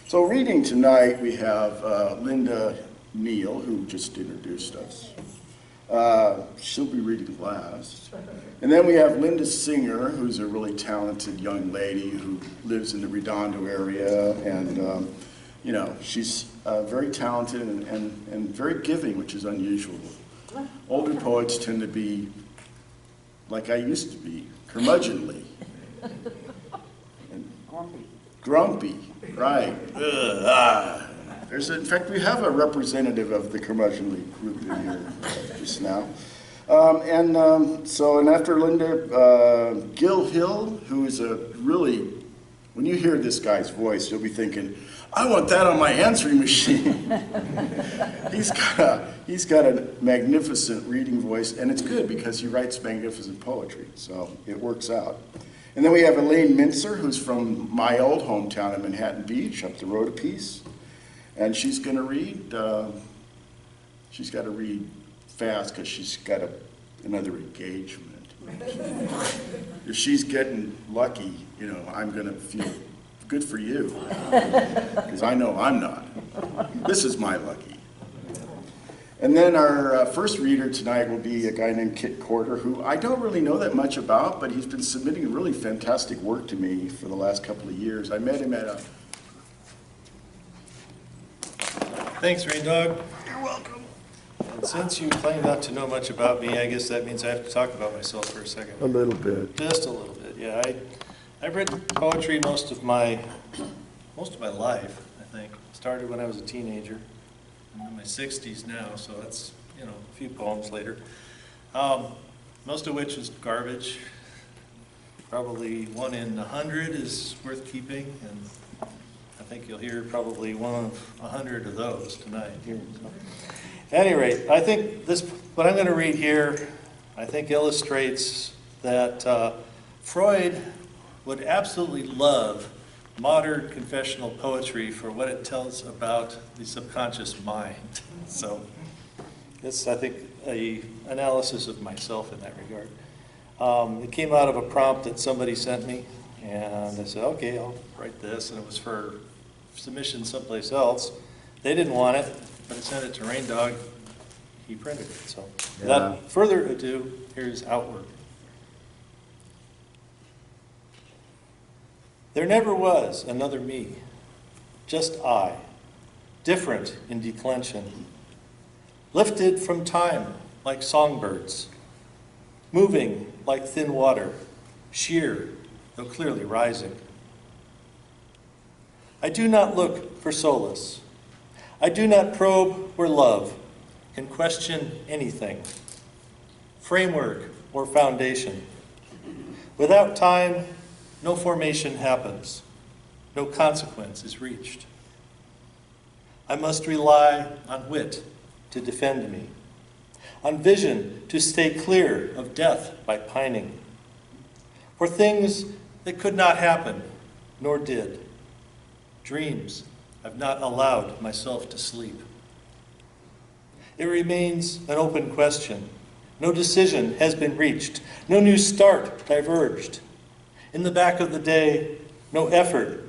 So reading tonight, we have Linda Neal, who just introduced us. She'll be reading last. And then we have Linda Singer, who's a really talented young lady who lives in the Redondo area. And, you know, she's very talented and very giving, which is unusual. Older poets tend to be, like I used to be, curmudgeonly. Grumpy, right. In fact, we have a representative of the curmudgeonly group in here just now. And after Linda, Gil Hill, who is a really, when you hear this guy's voice, you'll be thinking, I want that on my answering machine. He's got a magnificent reading voice, and it's good because he writes magnificent poetry, so it works out. And then we have Elaine Mincer, who's from my old hometown in Manhattan Beach, up the road a piece. And she's going to read, she's got to read fast because she's got another engagement. If she's getting lucky, you know, I'm going to feel good for you. Because I know I'm not. This is my lucky. And then our first reader tonight will be a guy named Kit Corder, who I don't really know that much about, but he's been submitting really fantastic work to me for the last couple of years. I met him at a... Thanks, Rain Dog. You're welcome. And since you claim not to know much about me, I guess that means I have to talk about myself for a second. A little bit. Just a little bit, yeah. I've written poetry most of my life, I think. Started when I was a teenager. I'm in my 60s now, so that's, you know, a few poems later. Most of which is garbage. Probably 1 in 100 is worth keeping, and I think you'll hear probably 1 of 100 of those tonight. So, at any rate, I think what I'm going to read here, I think illustrates that Freud would absolutely love modern confessional poetry for what it tells about the subconscious mind. So it's, I think, an analysis of myself in that regard. It came out of a prompt that somebody sent me, and I said, okay, I'll write this, and it was for submission someplace else. They didn't want it, but I sent it to Rain Dog. He printed it. So without further ado, here's Outward. There never was another me, just I, different in declension, lifted from time like songbirds, moving like thin water, sheer though clearly rising. I do not look for solace. I do not probe where love can question anything, framework or foundation. Without time, no formation happens. No consequence is reached. I must rely on wit to defend me, on vision to stay clear of death by pining, for things that could not happen, nor did, dreams I've not allowed myself to sleep. It remains an open question. No decision has been reached. No new start diverged. In the back of the day, no effort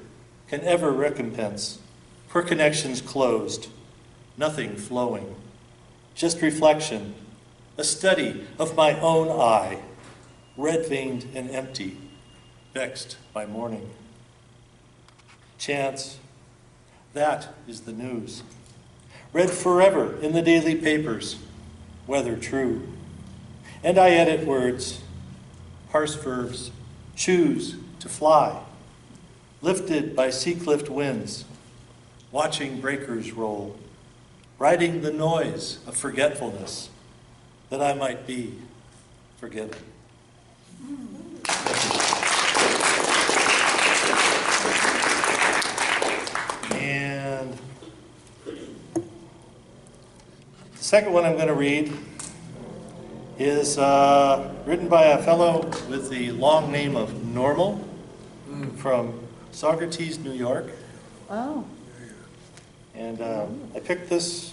can ever recompense, for connections closed, nothing flowing, just reflection, a study of my own eye, red-veined and empty, vexed by mourning. Chance, that is the news. Read forever in the daily papers, whether true. And I edit words, parse verbs, choose to fly, lifted by sea-cliffed winds, watching breakers roll, riding the noise of forgetfulness, that I might be forgiven. And the second one I'm going to read is written by a fellow with the long name of Normal from Saugerties, New York. Oh. And I picked this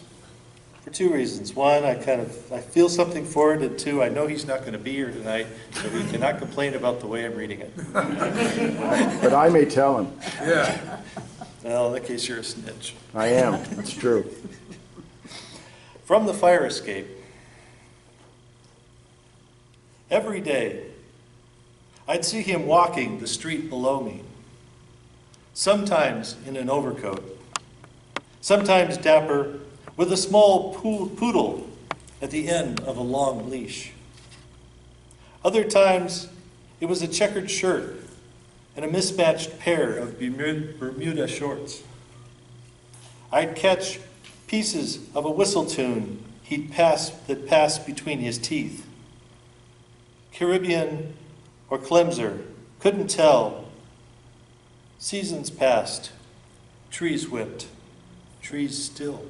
for 2 reasons. One, I feel something for it, and 2, I know he's not going to be here tonight, so he cannot complain about the way I'm reading it. But I may tell him. Yeah. Well, in that case, you're a snitch. I am, that's true. From the fire escape. Every day, I'd see him walking the street below me, sometimes in an overcoat, sometimes dapper, with a small poodle at the end of a long leash. Other times, it was a checkered shirt and a mismatched pair of Bermuda shorts. I'd catch pieces of a whistle tune that passed between his teeth. Caribbean or Clemser, couldn't tell. Seasons passed, trees whipped, trees still.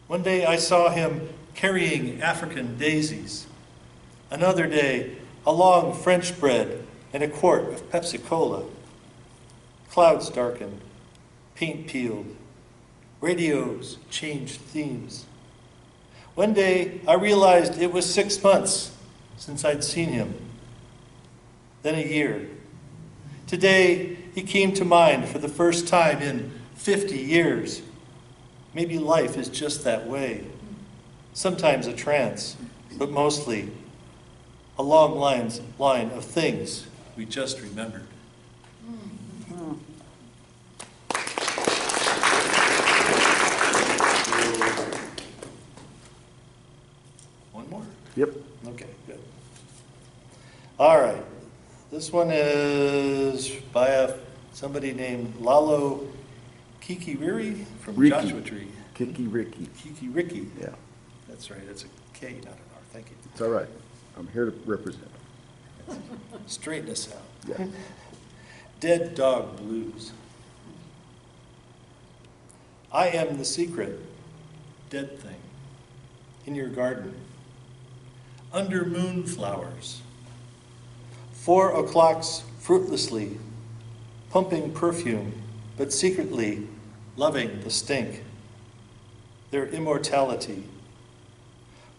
One day I saw him carrying African daisies. Another day, a long French bread and a quart of Pepsi-Cola. Clouds darkened, paint peeled, radios changed themes. One day I realized it was 6 months since I'd seen him. Then a year. Today he came to mind for the first time in 50 years. Maybe life is just that way. Sometimes a trance, but mostly a long line of things we just remembered. One more? Yep. Okay, good. All right. This one is by somebody named Lalo Kikiriri from Riki. Joshua Tree. Kiki-Ricky. Kikiriki. Yeah, That's right. It's a K, not an R. Thank you. it's all right. I'm here to represent. Straighten us out. Yeah. Dead Dog Blues. I am the secret, dead thing, in your garden, under moonflowers. 4 o'clocks fruitlessly, pumping perfume, but secretly loving the stink. Their immortality.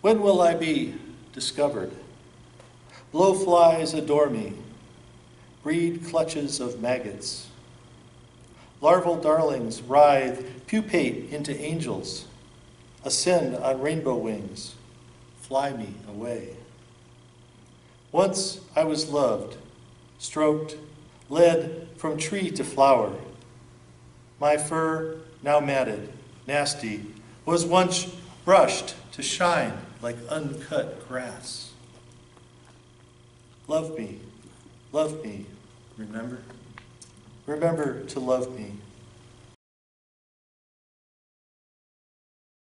When will I be discovered? Blowflies adore me, breed clutches of maggots. Larval darlings writhe, pupate into angels, ascend on rainbow wings, fly me away. Once I was loved, stroked, led from tree to flower. My fur, now matted, nasty, was once brushed to shine like uncut grass. Love me, remember? Remember to love me.